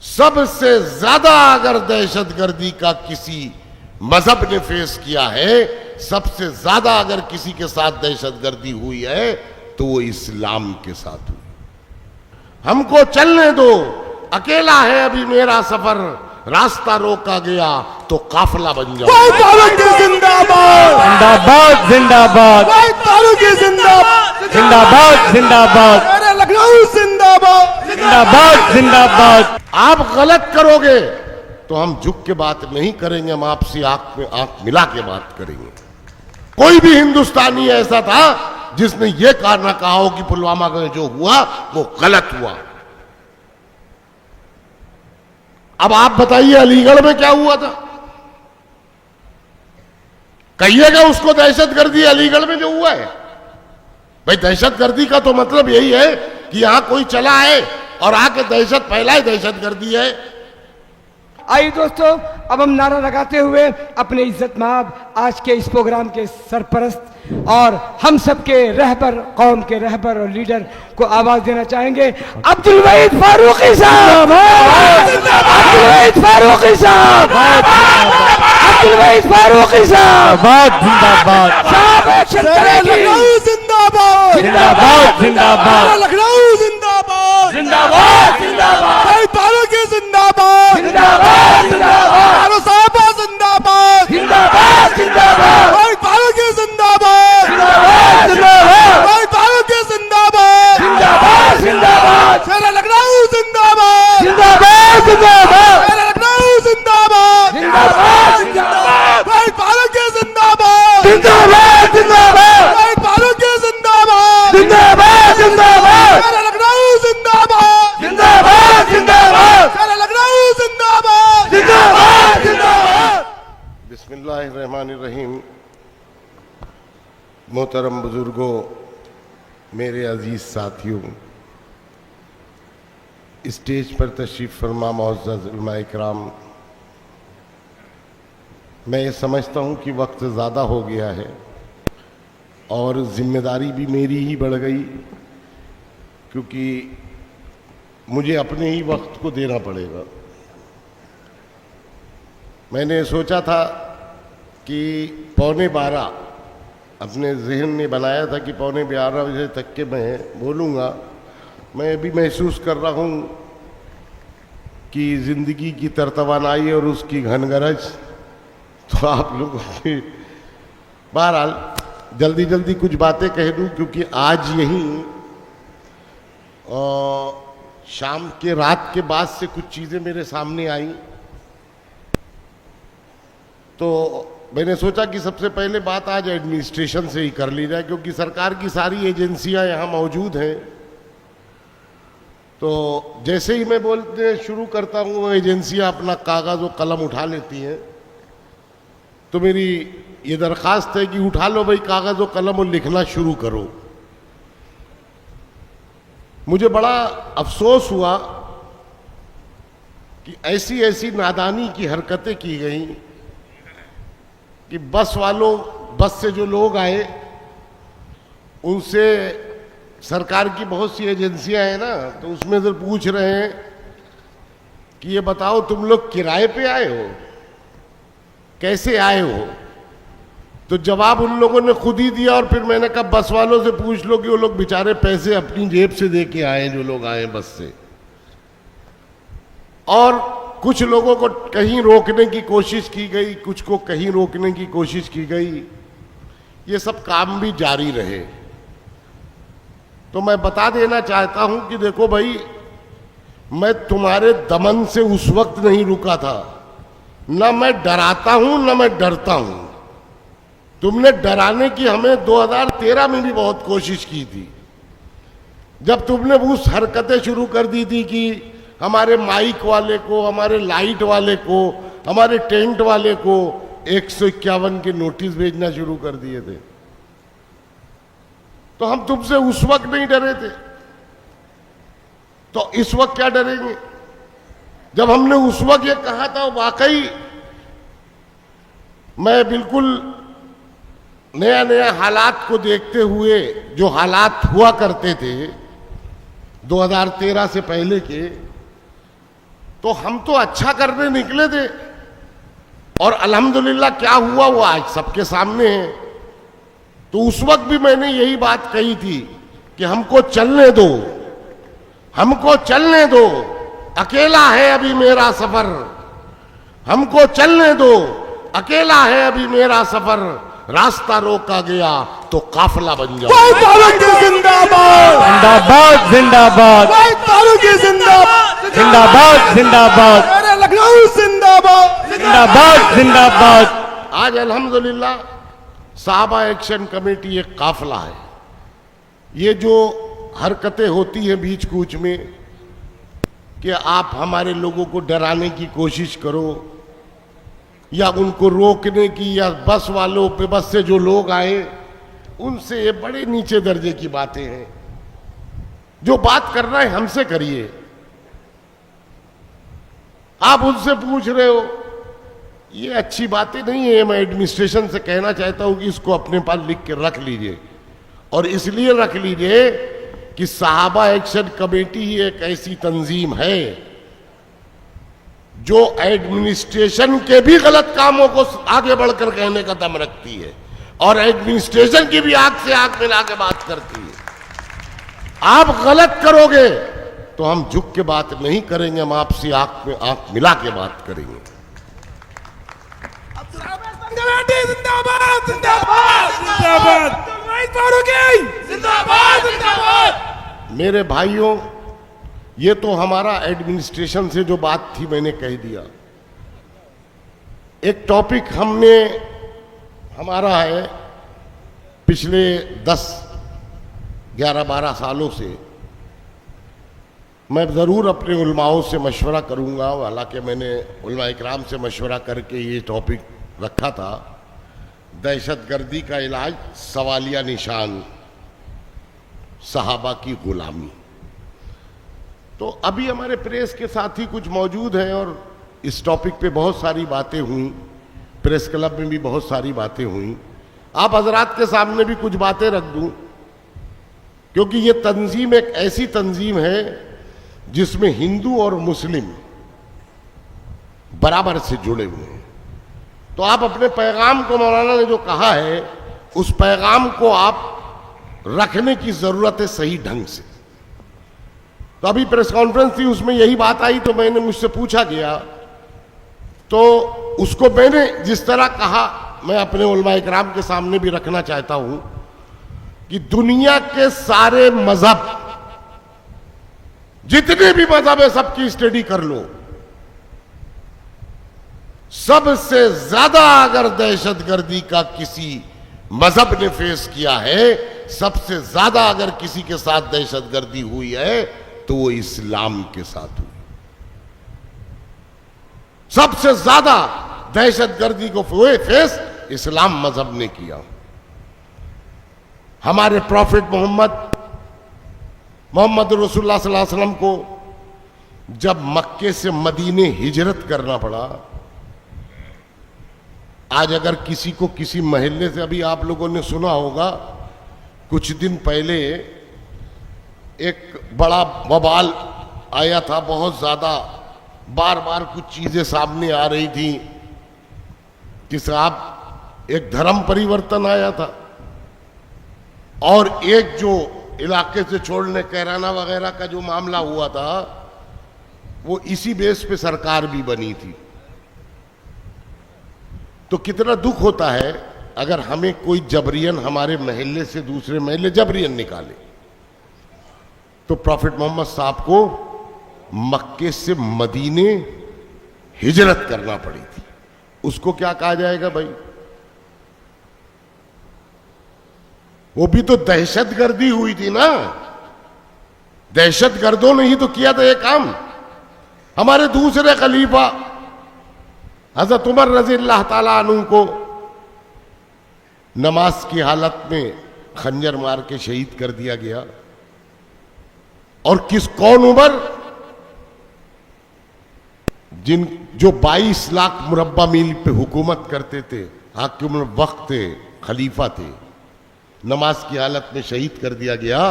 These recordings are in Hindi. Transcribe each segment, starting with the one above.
सबसे ज्यादा अगर दहशतगर्दी का किसी मजहब ने फेस किया है, सबसे ज्यादा अगर किसी के साथ दहशतगर्दी हुई है तो वो इस्लाम के साथ हुई। हमको चलने दो, अकेला है अभी मेरा सफर, रास्ता रोका गया तो काफिला बन जाओ। जिंदाबाद जिंदाबाद जिंदाबाद जिंदाबाद जिंदाबाद लखनऊ जिंदाबाद जिंदाबाद जिंदाबाद। आप गलत करोगे तो हम झुक के बात नहीं करेंगे, हम आपसे आंख में आंख मिला के बात करेंगे। कोई भी हिंदुस्तानी ऐसा था जिसने ये ना कहा हो कि पुलवामा में जो हुआ वो गलत हुआ। अब आप बताइए अलीगढ़ में क्या हुआ था? कहिएगा उसको दहशतगर्दी अलीगढ़ में जो हुआ है? भाई दहशतगर्दी का तो मतलब यही है कि यहां कोई चला है और आके दहशत फैलाए, दहशतगर्दी है। आइए दोस्तों, अब हम नारा लगाते हुए अपने इज्जतमाब आज के इस प्रोग्राम के सरपरस्त और हम सबके रहबर, कौम के रहबर और लीडर को आवाज देना चाहेंगे। अब्दुल वहीद फारूकी साहब, अब्दुल वहीद फारूकी साहब, अब्दुल वहीद फारूकी साहब जिंदाबाद साहब एक्शन करेंगे। जिंदाबाद जिंदाबाद जिंदाबाद लखनऊ जिंदाबाद जिंदाबाद जिंदाबाद फारूकी जिंदाबाद जिंदाबाद जिंदाबाद साहबा जिंदाबाद जिंदाबाद जिंदाबाद फारूकी जिंदाबाद जिंदाबाद जिंदाबाद फारूकी जिंदाबाद जिंदाबाद जिंदाबाद शेर लखनऊ जिंदाबाद जिंदाबाद जिंदाबाद शेर लखनऊ जिंदाबाद जिंदाबाद जिंदाबाद फारूकी जिंदाबाद जिंदाबाद जिंदाबाद फारूकी जिंदाबाद जिंदाबाद जिंदाबाद शेर लखनऊ जिंदाबाद जिंदाबाद जिंदाबाद शेर लखनऊ जिंदाबाद जिंदाबाद जिंदाबाद। बिस्मिल्लाहिर्रहमानिर्रहीम। मोहतरम बुजुर्गों, मेरे अजीज साथियों, स्टेज पर तशरीफ फरमा मुअज़्ज़ज़ उलमाए किराम, मैं ये समझता हूँ कि वक्त ज़्यादा हो गया है और जिम्मेदारी भी मेरी ही बढ़ गई, क्योंकि मुझे अपने ही वक्त को देना पड़ेगा। मैंने सोचा था कि 11:15 अपने जहन ने बनाया था कि 11:15 बजे तक के मैं बोलूँगा। मैं अभी महसूस कर रहा हूँ कि ज़िंदगी की तरतवानाई और उसकी घनगरज तो आप लोगों की, बहरहाल जल्दी जल्दी कुछ बातें कह दूँ, क्योंकि आज यहीं शाम के रात के बाद से कुछ चीज़ें मेरे सामने आई, तो मैंने सोचा कि सबसे पहले बात आज एडमिनिस्ट्रेशन से ही कर ली जाए, क्योंकि सरकार की सारी एजेंसियां यहाँ मौजूद हैं। तो जैसे ही मैं बोलते शुरू करता हूँ वो एजेंसियां अपना कागज़ और कलम उठा लेती हैं। तो मेरी ये दरख्वास्त है कि उठा लो भाई कागज़ और कलम और लिखना शुरू करो। मुझे बड़ा अफसोस हुआ कि ऐसी ऐसी नादानी की हरकतें की गई कि बस वालों, बस से जो लोग आए उनसे, सरकार की बहुत सी एजेंसियां हैं ना, तो उसमें से पूछ रहे हैं कि ये बताओ तुम लोग किराए पे आए हो, कैसे आए हो? तो जवाब उन लोगों ने खुद ही दिया। और फिर मैंने कहा बस वालों से पूछ लो कि वो लोग बेचारे पैसे अपनी जेब से दे के आए, जो लोग आए बस से। और कुछ लोगों को कहीं रोकने की कोशिश की गई, कुछ को कहीं रोकने की कोशिश की गई। ये सब काम भी जारी रहे। तो मैं बता देना चाहता हूं कि देखो भाई, मैं तुम्हारे दमन से उस वक्त नहीं रुका था, ना मैं डराता हूं ना मैं डरता हूं। तुमने डराने की हमें 2013 में भी बहुत कोशिश की थी, जब तुमने उस हरकतें शुरू कर दी थी कि हमारे माइक वाले को, हमारे लाइट वाले को, हमारे टेंट वाले को 151 के नोटिस भेजना शुरू कर दिए थे। तो हम तुमसे उस वक्त नहीं डरे थे, तो इस वक्त क्या डरेंगे? जब हमने उस वक्त ये कहा था, वाकई मैं बिल्कुल नया नया हालात को देखते हुए, जो हालात हुआ करते थे 2013 से पहले के, तो हम तो अच्छा करने निकले थे, और अल्हम्दुलिल्लाह क्या हुआ वो आज सबके सामने है। तो उस वक्त भी मैंने यही बात कही थी कि हमको चलने दो, हमको चलने दो, अकेला है अभी मेरा सफर, हमको चलने दो, अकेला है अभी मेरा सफर, रास्ता रोका गया तो काफिला बन जाओ। फारूकी जिंदाबाद, जिंदाबाद जिंदाबाद फारूकी जिंदाबाद, जिंदाबाद जिंदाबाद मेरे लखनऊ जिंदाबाद, जिंदाबाद जिंदाबाद। आज अल्हम्दुलिल्लाह साहबा एक्शन कमेटी एक काफिला है। ये जो हरकतें होती हैं बीच कूच में कि आप हमारे लोगों को डराने की कोशिश करो या उनको रोकने की, या बस वालों पे बस से जो लोग आए उनसे, ये बड़े नीचे दर्जे की बातें हैं। जो बात करना है हमसे करिए। आप उनसे पूछ रहे हो, ये अच्छी बातें नहीं है। मैं एडमिनिस्ट्रेशन से कहना चाहता हूं कि इसको अपने पास लिख के रख लीजिए, और इसलिए रख लीजिए कि साहबा एक्शन कमेटी ही एक ऐसी तंजीम है जो एडमिनिस्ट्रेशन के भी गलत कामों को आगे बढ़कर कहने का दम रखती है, और एडमिनिस्ट्रेशन की भी आंख से आंख मिला के बात करती है। आप गलत करोगे तो हम झुक के बात नहीं करेंगे, हम आपसे आंख में आंख मिला के बात करेंगे। जिंदाबाद, जिंदाबाद, जिंदाबाद, फारूकी जिंदाबाद, जिंदाबाद। मेरे भाइयों, ये तो हमारा एडमिनिस्ट्रेशन से जो बात थी मैंने कह दिया। एक टॉपिक हमने हमारा है पिछले 10, 11, 12 सालों से। मैं ज़रूर अपने उलमाओं से मशवरा करूंगा, हालांकि मैंने उलमा इकराम से मशवरा करके ये टॉपिक रखा था, दहशतगर्दी का इलाज, सवालिया निशान, सहाबा की गुलामी। तो अभी हमारे प्रेस के साथी कुछ मौजूद हैं और इस टॉपिक पे बहुत सारी बातें हुई, प्रेस क्लब में भी बहुत सारी बातें हुई। आप हजरात के सामने भी कुछ बातें रख दूं, क्योंकि ये तंजीम एक ऐसी तंजीम है जिसमें हिंदू और मुस्लिम बराबर से जुड़े हुए हैं। तो आप अपने पैगाम को, मौलाना ने जो कहा है, उस पैगाम को आप रखने की जरूरत है सही ढंग से। तो अभी प्रेस कॉन्फ्रेंस थी, उसमें यही बात आई, तो मैंने मुझसे पूछा गया, तो उसको मैंने जिस तरह कहा मैं अपने उलमा इकराम के सामने भी रखना चाहता हूं कि दुनिया के सारे मजहब, जितने भी मजहब है, सबकी स्टडी कर लो। सबसे ज्यादा अगर दहशतगर्दी का किसी मजहब ने फेस किया है, सबसे ज्यादा अगर किसी के साथ दहशतगर्दी हुई है तो वो इस्लाम के साथ हुई। सबसे ज्यादा दहशतगर्दी को फेस इस्लाम मजहब ने किया। हमारे प्रॉफिट मोहम्मद रसूलुल्लाह सल्लल्लाहु अलैहि वसल्लम को जब मक्के से मदीने हिजरत करना पड़ा, आज अगर किसी को किसी महल्ले से, अभी आप लोगों ने सुना होगा कुछ दिन पहले एक बड़ा बवाल आया था, बहुत ज्यादा बार बार कुछ चीजें सामने आ रही थी कि साहब एक धर्म परिवर्तन आया था, और एक जो इलाके से छोड़ने कैराना वगैरह का जो मामला हुआ था, वो इसी बेस पे सरकार भी बनी थी। तो कितना दुख होता है अगर हमें कोई जबरियन हमारे महल्ले से दूसरे महल्ले जबरियन निकाले। तो प्रॉफिट मोहम्मद साहब को मक्के से मदीने हिजरत करना पड़ी थी, उसको क्या कहा जाएगा भाई? वो भी तो दहशतगर्दी हुई थी ना, दहशतगर्दों ने ही तो किया था ये काम। हमारे दूसरे खलीफा हजरत उमर रज़ी अल्लाह ताला अन्हु को नमाज की हालत में खंजर मार के शहीद कर दिया गया। और कौन उमर? जो 22 लाख मुरब्बा मील पे हुकूमत करते थे, हाकिम वक्त थे, खलीफा थे, नमाज की हालत में शहीद कर दिया गया।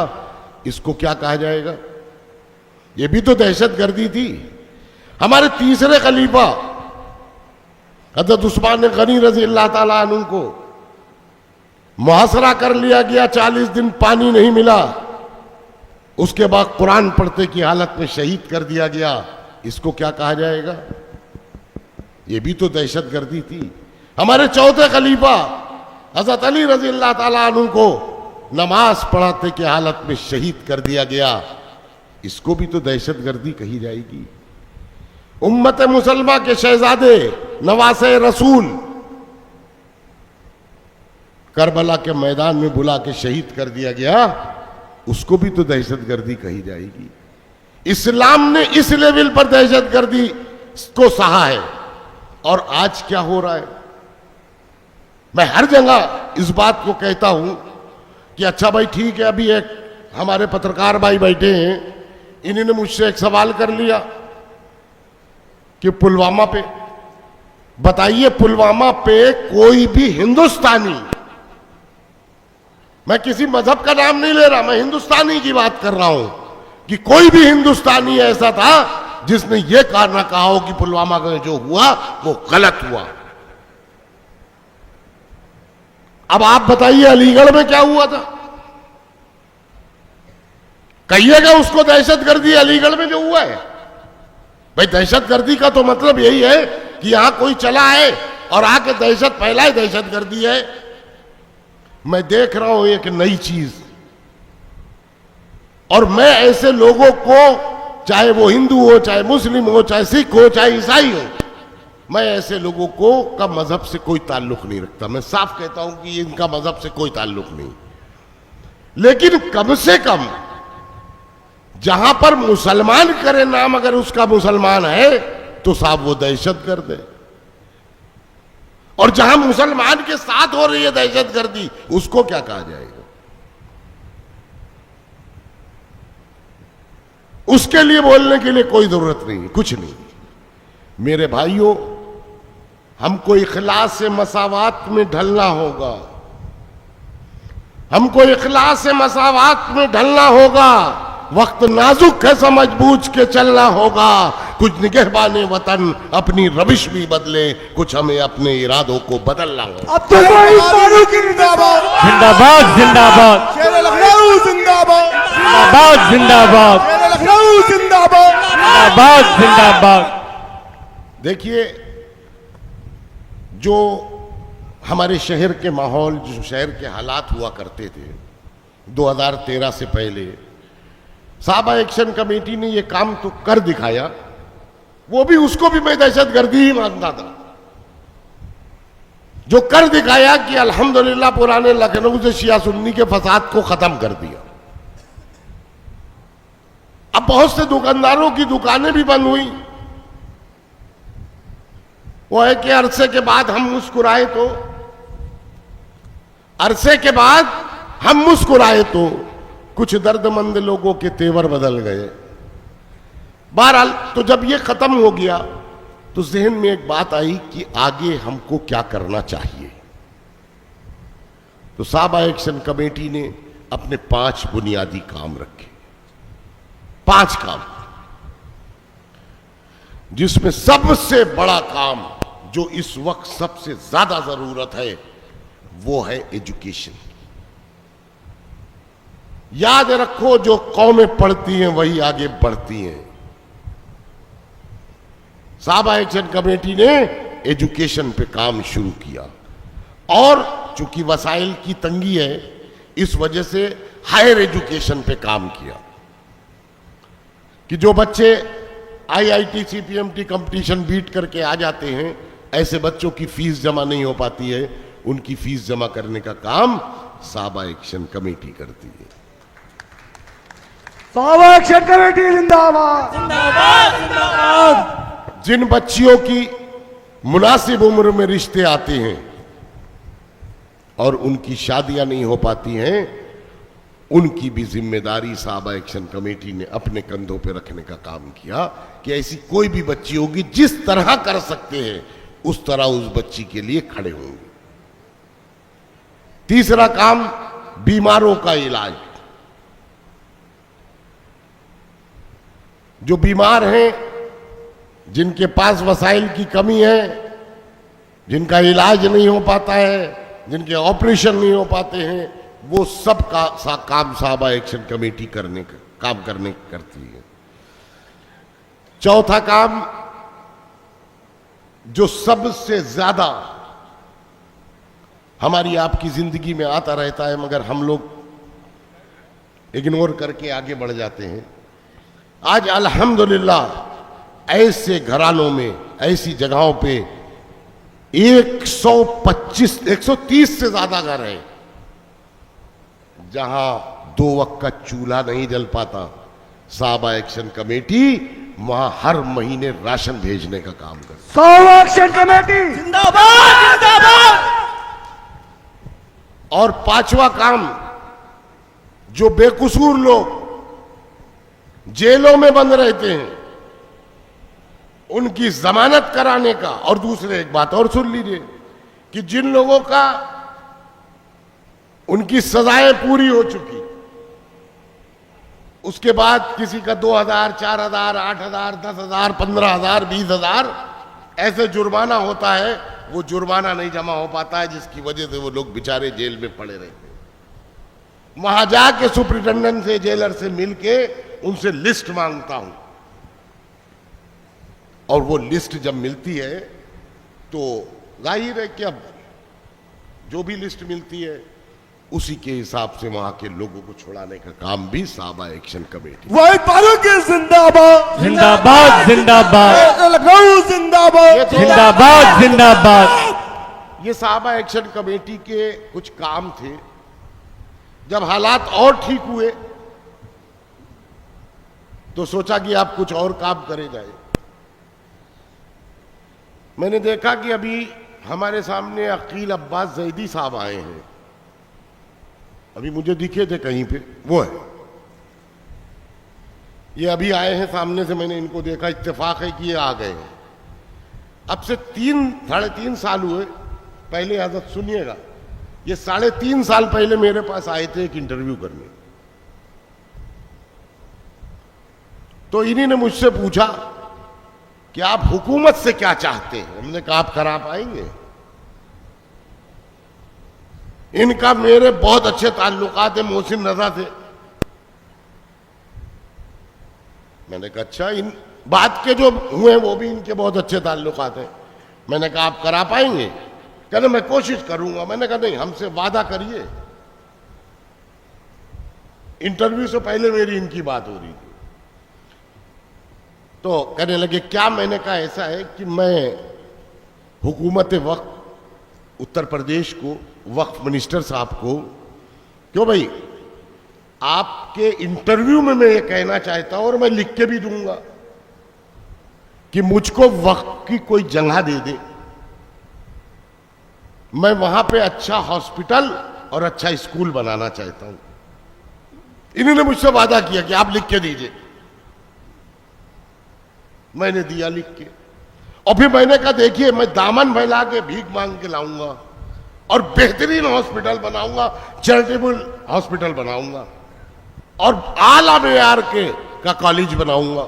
इसको क्या कहा जाएगा? ये भी तो दहशतगर्दी थी। हमारे तीसरे खलीफा हज़रत उस्मान गनी रज़ी अल्लाह ताला अन्हु को मुहासरा कर लिया गया, 40 दिन पानी नहीं मिला, उसके बाद कुरान पढ़ते की हालत में शहीद कर दिया गया। इसको क्या कहा जाएगा? ये भी तो दहशतगर्दी थी। हमारे चौथे खलीफा हज़रत अली रज़ी अल्लाह ताला अन्हु को नमाज पढ़ाते की हालत में शहीद कर दिया गया। इसको भी तो दहशतगर्दी कही जाएगी। उम्मत मुसलमा के शहजादे नवासे रसूल करबला के मैदान में बुला के शहीद कर दिया गया, उसको भी तो दहशतगर्दी कही जाएगी। इस्लाम ने इस लेवल पर दहशतगर्दी को सहा है। और आज क्या हो रहा है? मैं हर जगह इस बात को कहता हूं कि अच्छा भाई ठीक है, अभी एक हमारे पत्रकार भाई बैठे हैं, इन्होंने मुझसे एक सवाल कर लिया कि पुलवामा पे बताइए, पुलवामा पे कोई भी हिंदुस्तानी, मैं किसी मजहब का नाम नहीं ले रहा, मैं हिंदुस्तानी की बात कर रहा हूं, कि कोई भी हिंदुस्तानी ऐसा था जिसने ये ना कहा हो कि पुलवामा में जो हुआ वो गलत हुआ। अब आप बताइए अलीगढ़ में क्या हुआ था? कहिएगा उसको दहशतगर्दी अलीगढ़ में जो हुआ है? भाई दहशतगर्दी का तो मतलब यही है कि यहां कोई चला है और आके दहशत फैलाए, दहशतगर्दी है। मैं देख रहा हूं एक नई चीज, और मैं ऐसे लोगों को, चाहे वो हिंदू हो, चाहे मुस्लिम हो, चाहे सिख हो, चाहे ईसाई हो, मैं ऐसे लोगों को का मजहब से कोई ताल्लुक नहीं रखता। मैं साफ कहता हूं कि इनका मजहब से कोई ताल्लुक नहीं, लेकिन कम से कम जहां पर मुसलमान करे नाम, अगर उसका मुसलमान है तो साहब वो दहशतगर्द है। और जहां मुसलमान के साथ हो रही है दहशतगर्दी, उसको क्या कहा जाएगा? उसके लिए बोलने के लिए कोई जरूरत नहीं, कुछ नहीं। मेरे भाइयों, हमको इखलास से मसावात में ढलना होगा, हमको इखलास से मसावात में ढलना होगा। वक्त नाजुक है, समझ बूझ के चलना होगा। कुछ निगहबाने वतन अपनी रविश भी बदले, कुछ हमें अपने इरादों को बदलना होगा। अब्दुल फारूक जिंदाबाद, जिंदाबाद जिंदाबाद शेर लखनऊ जिंदाबाद, जिंदाबाद जिंदाबाद शेर लखनऊ जिंदाबाद, जिंदाबाद जिंदाबाद। देखिए, जो हमारे शहर के माहौल, जो शहर के हालात हुआ करते थे 2013 से पहले, साहबा एक्शन कमेटी ने ये काम तो कर दिखाया। वो भी, उसको भी मैं दहशतगर्दी ही मानता था। जो कर दिखाया कि अल्हम्दुलिल्लाह पुराने लखनऊ से शिया सुन्नी के फसाद को खत्म कर दिया। अब बहुत से दुकानदारों की दुकानें भी बंद हुई। वो है कि अरसे के बाद हम मुस्कुराए तो, अरसे के बाद हम मुस्कुराए तो कुछ दर्दमंद लोगों के तेवर बदल गए। बहरहाल, तो जब ये खत्म हो गया तो जहन में एक बात आई कि आगे हमको क्या करना चाहिए। तो साहबा एक्शन कमेटी ने अपने 5 बुनियादी काम रखे, 5 काम, जिसमें सबसे बड़ा काम जो इस वक्त सबसे ज्यादा जरूरत है वो है एजुकेशन। याद रखो, जो कौमें पढ़ती हैं वही आगे बढ़ती हैं। साहबा एक्शन कमेटी ने एजुकेशन पे काम शुरू किया, और चूंकि वसाइल की तंगी है, इस वजह से हायर एजुकेशन पे काम किया कि जो बच्चे IIT CPMT कंपटीशन बीट करके आ जाते हैं, ऐसे बच्चों की फीस जमा नहीं हो पाती है, उनकी फीस जमा करने का काम साहबा एक्शन कमेटी करती है। साहबा एक्शन कमेटी जिंदाबाद, जिंदाबाद जिंदाबाद। जिन बच्चियों की मुनासिब उम्र में रिश्ते आते हैं और उनकी शादियां नहीं हो पाती हैं, उनकी भी जिम्मेदारी साहबा एक्शन कमेटी ने अपने कंधों पे रखने का काम किया कि ऐसी कोई भी बच्ची होगी, जिस तरह कर सकते हैं उस तरह उस बच्ची के लिए खड़े होंगे। तीसरा काम, बीमारों का इलाज। जो बीमार हैं जिनके पास वसाइल की कमी है, जिनका इलाज नहीं हो पाता है, जिनके ऑपरेशन नहीं हो पाते हैं, वो सब का काम साहबा एक्शन कमेटी करती है। चौथा काम जो सबसे ज्यादा हमारी आपकी जिंदगी में आता रहता है मगर हम लोग इग्नोर करके आगे बढ़ जाते हैं, आज अल्हम्दुलिल्लाह ऐसे घरानों में, ऐसी जगहों पे 130 से ज्यादा घर है जहां 2 वक्त का चूल्हा नहीं जल पाता। साहबा एक्शन कमेटी वहां हर महीने राशन भेजने का काम करती है। साहबा एक्शन कमेटी जिंदाबाद जिंदाबाद। और पांचवा काम, जो बेकसूर लोग जेलों में बंद रहते हैं उनकी जमानत कराने का, और दूसरे एक बात और सुन लीजिए कि जिन लोगों का उनकी सजाएं पूरी हो चुकी, उसके बाद किसी का 2000, 4000, 8000, 10,000, 15,000, 20,000 ऐसे जुर्माना होता है, वो जुर्माना नहीं जमा हो पाता है, जिसकी वजह से वो लोग बेचारे जेल में पड़े रहते हैं। वहां जाके सुप्रिंटेंडेंट से, जेलर से मिलके उनसे लिस्ट मांगता हूं, और वो लिस्ट जब मिलती है तो जाहिर है कि अब जो भी लिस्ट मिलती है उसी के हिसाब से वहां के लोगों को छुड़ाने का काम भी साहबा एक्शन कमेटी। वहीद फारूकी जिंदाबाद जिंदाबाद जिंदाबाद लखनऊ जिंदाबाद जिंदाबाद जिंदाबाद। ये साहबा एक्शन कमेटी के कुछ काम थे। जब हालात और ठीक हुए तो सोचा कि आप कुछ और काम करे जाए। मैंने देखा कि अभी हमारे सामने अकील अब्बास जैदी साहब आए हैं, अभी मुझे दिखे थे कहीं पे, वो है, ये अभी आए हैं सामने से, मैंने इनको देखा, इत्तेफाक है कि ये आ गए हैं। अब से 3-3.5 साल हुए पहले, हजरत सुनिएगा, ये 3.5 साल पहले मेरे पास आए थे एक इंटरव्यू करने। तो इन्हीं ने मुझसे पूछा कि आप हुकूमत से क्या चाहते हैं। हमने कहा आप करा पाएंगे। इनका मेरे बहुत अच्छे ताल्लुकात है मोहसिन रजा से। मैंने कहा अच्छा, इन बात के जो हुए वो भी इनके बहुत अच्छे ताल्लुकात हैं। मैंने कहा आप करा पाएंगे? कहने मैं कोशिश करूंगा। मैंने कहा नहीं, हमसे वादा करिए। इंटरव्यू से पहले मेरी इनकी बात हो रही थी। तो कहने लगे क्या? मैंने कहा ऐसा है कि मैं हुकूमत वक्फ उत्तर प्रदेश को, वक्फ मिनिस्टर साहब को, क्यों भाई, आपके इंटरव्यू में मैं ये कहना चाहता हूं और मैं लिख के भी दूंगा कि मुझको वक्फ की कोई जगह दे दे, मैं वहां पे अच्छा हॉस्पिटल और अच्छा स्कूल बनाना चाहता हूं। इन्होंने मुझसे वादा किया कि आप लिख के दीजिए। मैंने दिया लिख के, और फिर मैंने कहा देखिए मैं दामन फैला के भीख मांग के लाऊंगा और बेहतरीन हॉस्पिटल बनाऊंगा, चैरिटेबल हॉस्पिटल बनाऊंगा और आला मेयार का कॉलेज बनाऊंगा।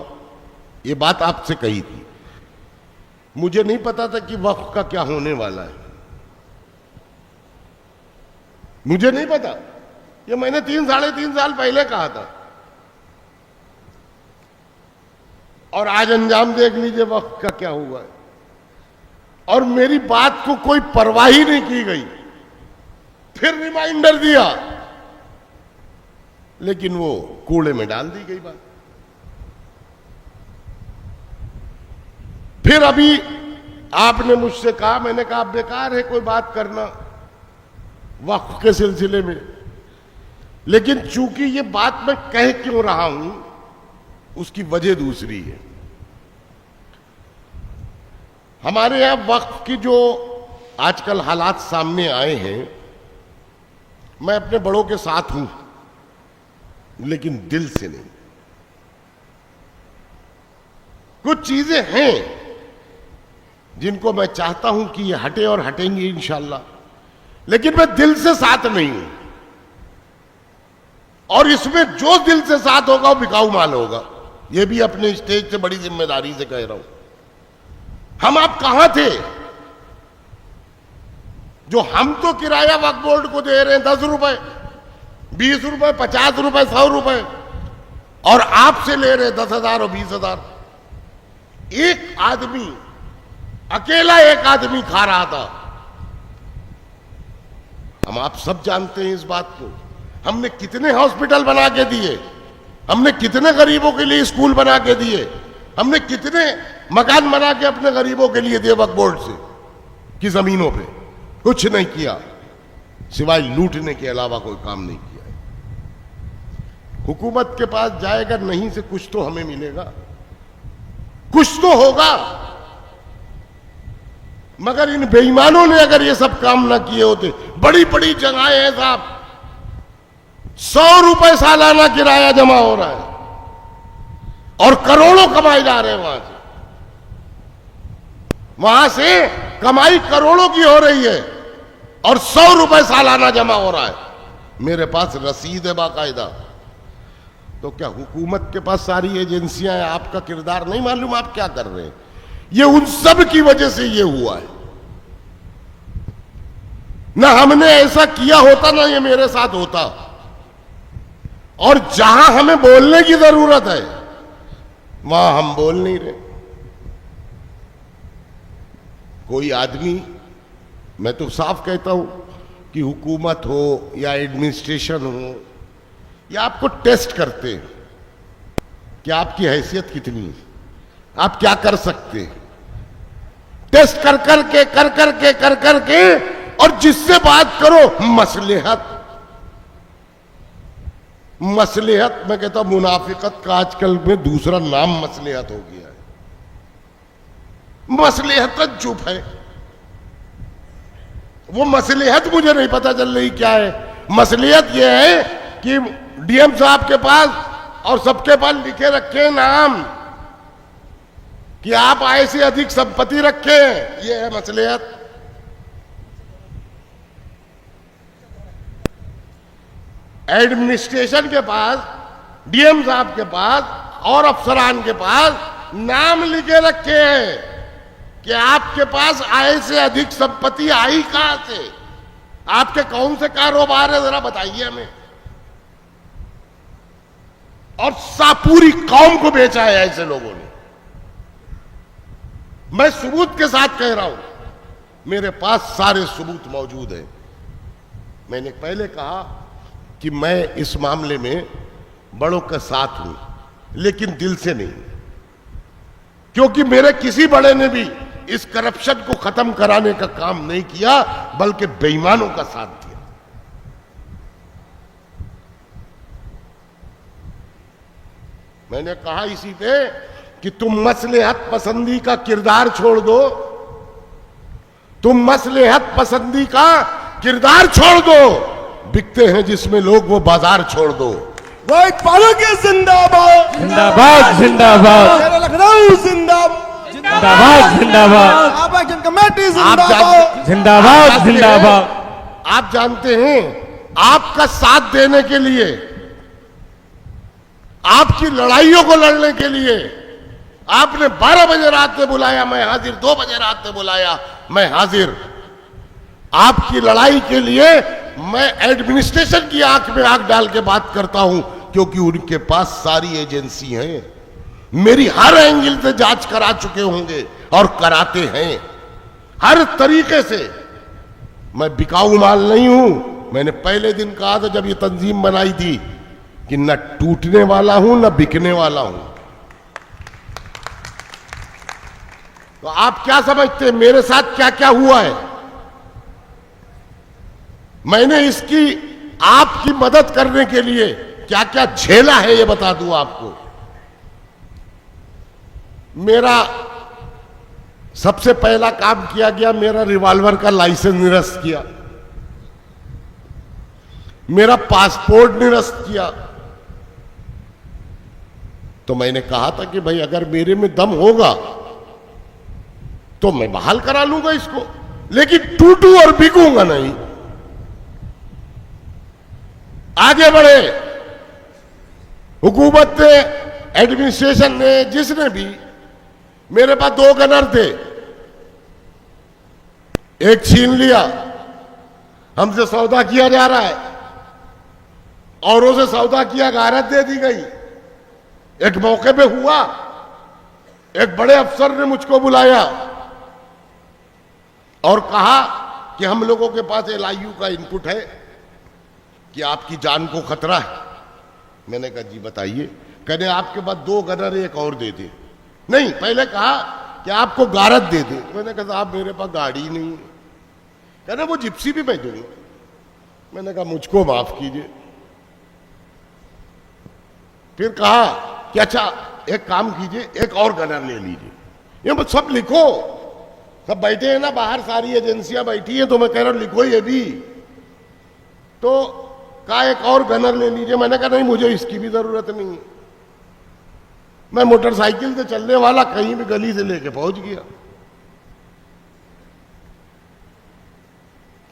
ये बात आपसे कही थी। मुझे नहीं पता था कि वक्फ का क्या होने वाला है, मुझे नहीं पता। ये मैंने 3-3.5 साल पहले कहा था, और आज अंजाम देख लीजिए वक्फ का क्या हुआ है। और मेरी बात को कोई परवाह ही नहीं की गई। फिर रिमाइंडर दिया, लेकिन वो कूड़े में डाल दी गई बात। फिर अभी आपने मुझसे कहा, मैंने कहा बेकार है कोई बात करना वक्फ के सिलसिले में, लेकिन चूंकि ये बात मैं कह क्यों रहा हूं उसकी वजह दूसरी है। हमारे यहां वक्फ की जो आजकल हालात सामने आए हैं, मैं अपने बड़ों के साथ हूं लेकिन दिल से नहीं। कुछ चीजें हैं जिनको मैं चाहता हूं कि ये हटे और हटेंगी इंशाल्लाह, लेकिन मैं दिल से साथ नहीं हूं। और इसमें जो दिल से साथ होगा वो बिकाऊ माल होगा। ये भी अपने स्टेज से बड़ी जिम्मेदारी से कह रहा हूं। हम आप कहां थे? जो हम तो किराया वक्फ बोर्ड को दे रहे हैं 10 रुपए, 20 रुपए, 50 रुपए, 100 रुपए, और आपसे ले रहे 10,000 और 20,000। एक आदमी, अकेला एक आदमी खा रहा था। हम आप सब जानते हैं इस बात को। हमने कितने हॉस्पिटल बना के दिए, हमने कितने गरीबों के लिए स्कूल बना के दिए, हमने कितने मकान बना के अपने गरीबों के लिए दिए वक्फ बोर्ड से की जमीनों पे। कुछ नहीं किया, सिवाय लूटने के अलावा कोई काम नहीं किया। हुकूमत के पास जाएगा नहीं से कुछ तो हमें मिलेगा, कुछ तो होगा। मगर इन बेईमानों ने अगर ये सब काम ना किए होते, बड़ी बड़ी जगहें हैं साहब, 100 रुपए सालाना किराया जमा हो रहा है और करोड़ों कमाई जा रहे हैं वहां से। वहां से कमाई करोड़ों की हो रही है और 100 रुपए सालाना जमा हो रहा है। मेरे पास रसीद है बाकायदा। तो क्या हुकूमत के पास सारी एजेंसियां हैं? आपका किरदार नहीं मालूम आप क्या कर रहे हैं? ये उन सब की वजह से ये हुआ है। ना हमने ऐसा किया होता ना ये मेरे साथ होता। और जहां हमें बोलने की जरूरत है वहां हम बोल नहीं रहे। कोई आदमी, मैं तो साफ कहता हूं कि हुकूमत हो या एडमिनिस्ट्रेशन हो, या आपको टेस्ट करते हैं कि आपकी हैसियत कितनी है, आप क्या कर सकते हैं। टेस्ट कर करके और जिससे बात करो मसलेहत। मसलेहत, मैं कहता हूं मुनाफिकत का आजकल में दूसरा नाम मसलेहत हो गया है। मसलेहत चुप है। वो मसलेहत मुझे नहीं पता चल रही क्या है। मसलेहत ये है कि डीएम साहब के पास और सबके पास लिखे रखे नाम कि आप आय से अधिक संपत्ति रखें, ये है मसलेहत। एडमिनिस्ट्रेशन के पास, डीएम साहब के पास और अफसरान के पास नाम लिखे रखे हैं कि आपके पास आय से अधिक संपत्ति आई कहां से, आपके कौन से कारोबार है जरा बताइए हमें। और पूरी कौम को बेचा है ऐसे लोगों ने। मैं सबूत के साथ कह रहा हूं, मेरे पास सारे सबूत मौजूद हैं। मैंने पहले कहा कि मैं इस मामले में बड़ों के साथ हूं, लेकिन दिल से नहीं, क्योंकि मेरे किसी बड़े ने भी इस करप्शन को खत्म कराने का काम नहीं किया, बल्कि बेईमानों का साथ दिया। मैंने कहा इसी पे कि तुम मसलेहत पसंदी का किरदार छोड़ दो, तुम मसलेहत पसंदी का किरदार छोड़ दो। बिकते हैं जिसमें लोग, वो बाजार छोड़ दो। वही पालोगे जिंदाबाद, जिंदाबाद जिंदाबाद लखनऊ जिंदाबाद, जिंदाबाद जिंदाबाद आप एक्शन कमेटी जिंदाबाद, जिंदाबाद जिंदाबाद। आप जानते हैं, आपका साथ देने के लिए, आपकी लड़ाइयों को लड़ने के लिए आपने 12 बजे रात में बुलाया, मैं हाजिर। 2 बजे रात में बुलाया, मैं हाजिर। आपकी लड़ाई के लिए मैं एडमिनिस्ट्रेशन की आंख में आंख डाल के बात करता हूं, क्योंकि उनके पास सारी एजेंसी हैं। मेरी हर एंगल से जांच करा चुके होंगे और कराते हैं हर तरीके से। मैं बिकाऊ माल नहीं हूं। मैंने पहले दिन कहा था जब ये तंजीम बनाई थी कि न टूटने वाला हूं न बिकने वाला हूं। तो आप क्या समझते हैं मेरे साथ क्या क्या हुआ है? मैंने इसकी आपकी मदद करने के लिए क्या क्या झेला है ये बता दूं आपको। मेरा सबसे पहला काम किया गया, मेरा रिवॉल्वर का लाइसेंस निरस्त किया, मेरा पासपोर्ट निरस्त किया। तो मैंने कहा था कि भाई अगर मेरे में दम होगा तो मैं बहाल करा लूंगा इसको, लेकिन टूटू और बिकूंगा नहीं। आगे बढ़े हुकूमत ने, एडमिनिस्ट्रेशन ने, जिसने भी। मेरे पास 2 गनर थे, एक छीन लिया, हमसे सौदा किया जा रहा है, औरों से सौदा किया, गारत दे दी गई। एक मौके पे हुआ, एक बड़े अफसर ने मुझको बुलाया और कहा कि हम लोगों के पास LIU का इनपुट है कि आपकी जान को खतरा है। मैंने कहा जी बताइए। कहने आपके पास 2 गनर एक और दे दे। नहीं, पहले कहा कि आपको गारत दे दे। मैंने कहा साहब मेरे पास गाड़ी नहीं है। कहने वो जिप्सी भी मैं दूंगा। मैंने कहा मुझको माफ कीजिए। फिर कहा कि अच्छा एक काम कीजिए, एक और गनर ले लीजिए। ये सब लिखो, सब बैठे हैं ना बाहर, सारी एजेंसियां बैठी है, तो मैं कह रहा हूं लिखो ये भी। तो कहा एक और गनर ले लीजिए। मैंने कहा नहीं, मुझे इसकी भी जरूरत नहीं है, मैं मोटरसाइकिल से चलने वाला कहीं भी गली से लेके पहुंच गया।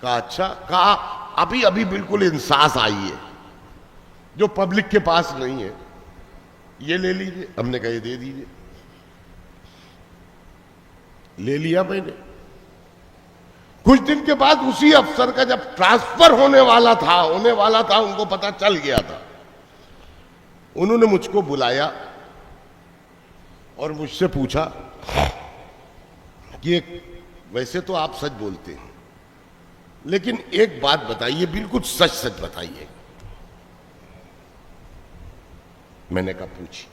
कहा अच्छा, कहा अभी अभी बिल्कुल इंसास आई है जो पब्लिक के पास नहीं है, ये ले लीजिए। हमने कहा ये दे दीजिए। ले लिया मैंने। कुछ दिन के बाद उसी अफसर का जब ट्रांसफर होने वाला था, उनको पता चल गया था। उन्होंने मुझको बुलाया और मुझसे पूछा कि वैसे तो आप सच बोलते हैं, लेकिन एक बात बताइए, बिल्कुल सच सच बताइए। मैंने कहा पूछी।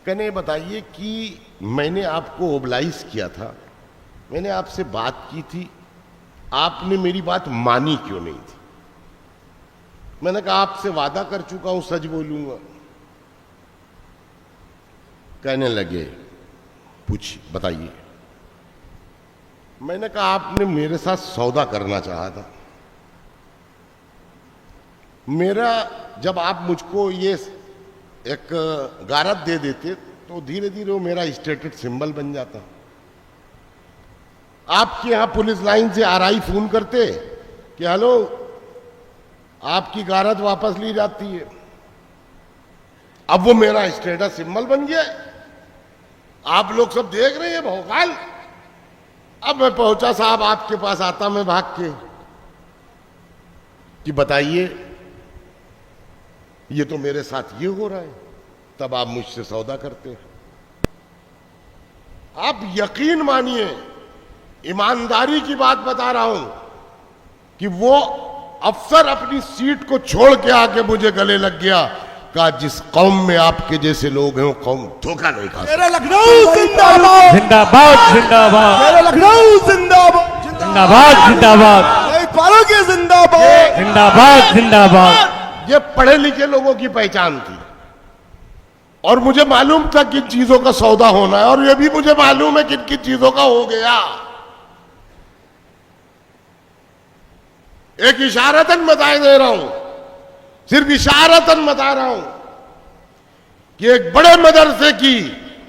कहने बताइए कि मैंने आपको ओबलाइज किया था, मैंने आपसे बात की थी, आपने मेरी बात मानी क्यों नहीं थी? मैंने कहा आपसे वादा कर चुका हूं, सच बोलूंगा। कहने लगे पूछ बताइए। मैंने कहा आपने मेरे साथ सौदा करना चाहा था। मेरा जब आप मुझको ये एक गारत दे देते तो धीरे धीरे वो मेरा स्टेटस सिंबल बन जाता। आपके यहां पुलिस लाइन से RI फोन करते कि हेलो आपकी गारत वापस ली जाती है। अब वो मेरा स्टेटस सिंबल बन गया। आप लोग सब देख रहे हैं भौकाल। अब मैं पहुंचा साहब आपके पास, आता मैं भाग के कि बताइए ये तो मेरे साथ ये हो रहा है, तब आप मुझसे सौदा करते हैं। आप यकीन मानिए, ईमानदारी की बात बता रहा हूं कि वो अफसर अपनी सीट को छोड़ के आके मुझे गले लग गया। कहा जिस कौम में आपके जैसे लोग हैं वो कौम धोखा नहीं खा सकती। मेरा लखनऊ जिंदाबाद, जिंदाबाद जिंदाबाद, मेरा लखनऊ जिंदाबाद, जिंदाबाद जिंदाबाद, शहीद फारूक के जिंदाबाद, जिंदाबाद जिंदाबाद। ये पढ़े लिखे लोगों की पहचान थी और मुझे मालूम था किन चीजों का सौदा होना है, और ये भी मुझे मालूम है किन किन चीजों का हो गया। एक इशारतन बता दे रहा हूं, सिर्फ इशारतन बता रहा हूं कि एक बड़े मदरसे की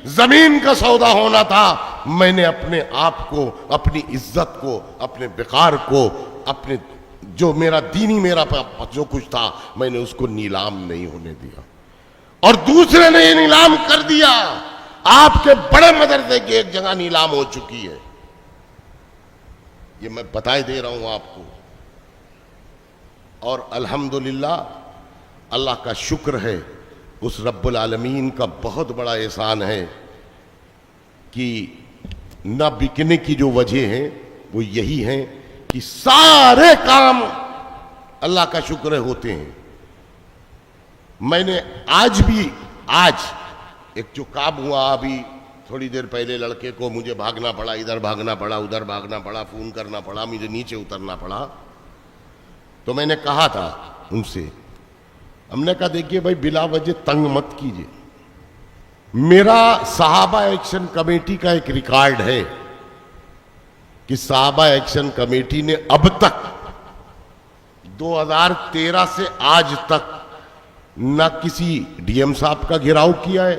जमीन का सौदा होना था। मैंने अपने आप को, अपनी इज्जत को, अपने विकार को, अपने जो मेरा दीनी मेरा जो कुछ था, मैंने उसको नीलाम नहीं होने दिया और दूसरे ने ये नीलाम कर दिया। आपके बड़े मदरसे की एक जगह नीलाम हो चुकी है, ये मैं बताए दे रहा हूं आपको। और अल्हम्दुलिल्लाह अल्लाह का शुक्र है, उस रब्बुल आलमीन का बहुत बड़ा एहसान है कि न बिकने की जो वजह है वो यही है कि सारे काम अल्लाह का शुक्र है होते हैं। मैंने आज एक जो काम हुआ अभी थोड़ी देर पहले, लड़के को मुझे भागना पड़ा, इधर भागना पड़ा, उधर भागना पड़ा, फोन करना पड़ा, मुझे नीचे उतरना पड़ा। तो मैंने कहा था उनसे, हमने कहा देखिए भाई बिला वजह तंग मत कीजिए। मेरा सहाबा एक्शन कमेटी का एक रिकॉर्ड है कि सहाबा एक्शन कमेटी ने अब तक 2013 से आज तक न किसी डीएम साहब का घेराव किया है,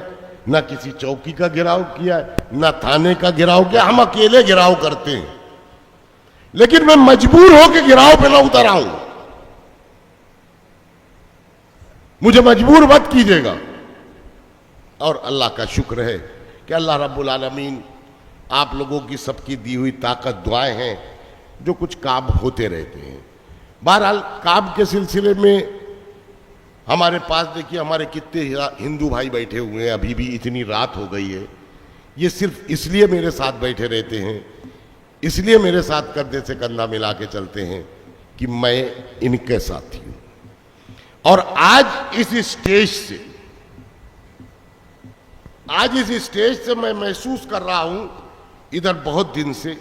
न किसी चौकी का घेराव किया है, न थाने का घेराव किया। हम अकेले घेराव करते हैं, लेकिन मैं मजबूर होकर घेराव पे न उतर आऊं। मुझे मजबूर मत कीजिएगा। और अल्लाह का शुक्र है कि अल्लाह रब्बुल आलमीन आप लोगों की सबकी दी हुई ताकत, दुआएं हैं, जो कुछ काम होते रहते हैं। बहरहाल काम के सिलसिले में हमारे पास देखिए हमारे कितने हिंदू भाई बैठे हुए हैं, अभी भी इतनी रात हो गई है। ये सिर्फ इसलिए मेरे साथ बैठे रहते हैं, इसलिए मेरे साथ कंधे से कंधा मिला के चलते हैं कि मैं इनके साथी हूं। और आज इस स्टेज से मैं महसूस कर रहा हूं, इधर बहुत दिन से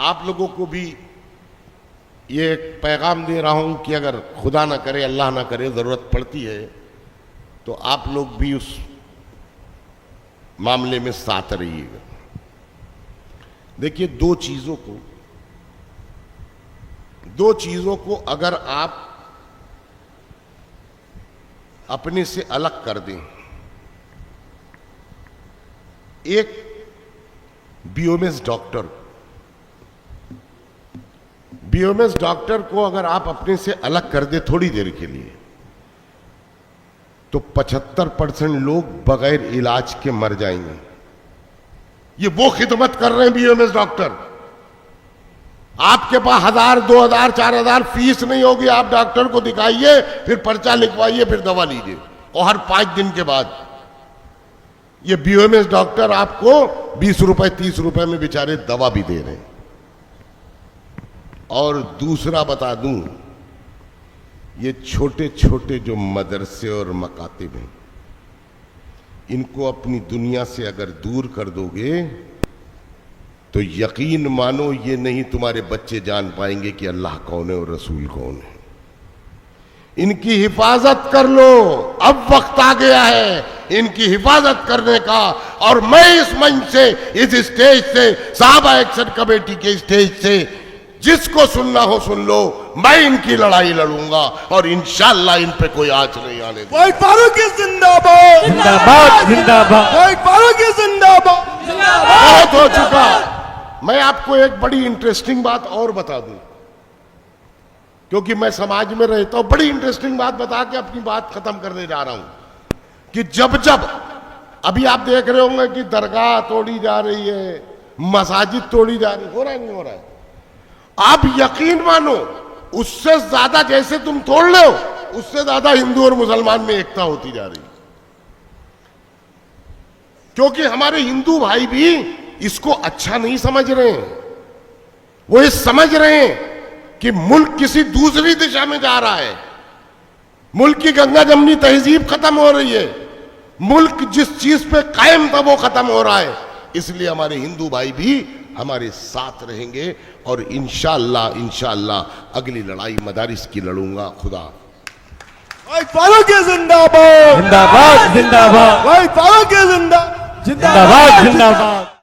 आप लोगों को भी ये एक पैगाम दे रहा हूं कि अगर खुदा ना करे, अल्लाह ना करे, जरूरत पड़ती है तो आप लोग भी उस मामले में साथ रहिएगा। देखिए दो चीजों को अगर आप अपने से अलग कर दें, एक बीओएमएस डॉक्टर को अगर आप अपने से अलग कर दे थोड़ी देर के लिए, तो 75% लोग बगैर इलाज के मर जाएंगे। ये वो खिदमत कर रहे हैं बीओएमएस डॉक्टर। आपके पास 1000, 2000, 4000 फीस नहीं होगी, आप डॉक्टर को दिखाइए, फिर पर्चा लिखवाइए, फिर दवा लीजिए, और हर 5 दिन के बाद ये बीओएमएस डॉक्टर आपको 20 रुपए 30 रुपए में बेचारे दवा भी दे रहे हैं। और दूसरा बता दूं, ये छोटे छोटे जो मदरसे और मकातिब हैं, इनको अपनी दुनिया से अगर दूर कर दोगे तो यकीन मानो ये नहीं तुम्हारे बच्चे जान पाएंगे कि अल्लाह कौन है और रसूल कौन है। इनकी हिफाजत कर लो, अब वक्त आ गया है इनकी हिफाजत करने का। और मैं इस मंच से, इस स्टेज से, साहबा एक्शन कमेटी के स्टेज से, जिसको सुनना हो सुन लो, मैं इनकी लड़ाई लड़ूंगा और इंशाअल्लाह इन पे कोई आंच नहीं आने देगा। भाई फारूकी जिंदाबाद, जिंदाबाद जिंदाबाद। भाई फारूकी जिंदाबाद। बहुत हो चुका। मैं आपको एक बड़ी इंटरेस्टिंग बात और बता दूं, क्योंकि मैं समाज में रहता हूं। बड़ी इंटरेस्टिंग बात बता के अपनी बात खत्म करने जा रहा हूं कि जब अभी आप देख रहे होंगे कि दरगाह तोड़ी जा रही है, मसाजिद तोड़ी जा रही, हो रहा है नहीं हो रहा है? आप यकीन मानो, उससे ज्यादा जैसे तुम तोड़ लो, उससे ज्यादा हिंदू और मुसलमान में एकता होती जा रही है। क्योंकि हमारे हिंदू भाई भी इसको अच्छा नहीं समझ रहे हैं। वो ये समझ रहे हैं कि मुल्क किसी दूसरी दिशा में जा रहा है, मुल्क की गंगा जमनी तहजीब खत्म हो रही है, मुल्क जिस चीज पे कायम था वो खत्म हो रहा है। इसलिए हमारे हिंदू भाई भी हमारे साथ रहेंगे और इंशाअल्लाह अगली लड़ाई मदारिस की लड़ूंगा। खुदा। भाई फारूकी जिंदाबाद, जिंदाबाद जिंदाबाद। भाई फारूकी जिंदाबाद। जिंदाबाद जिंदाबाद।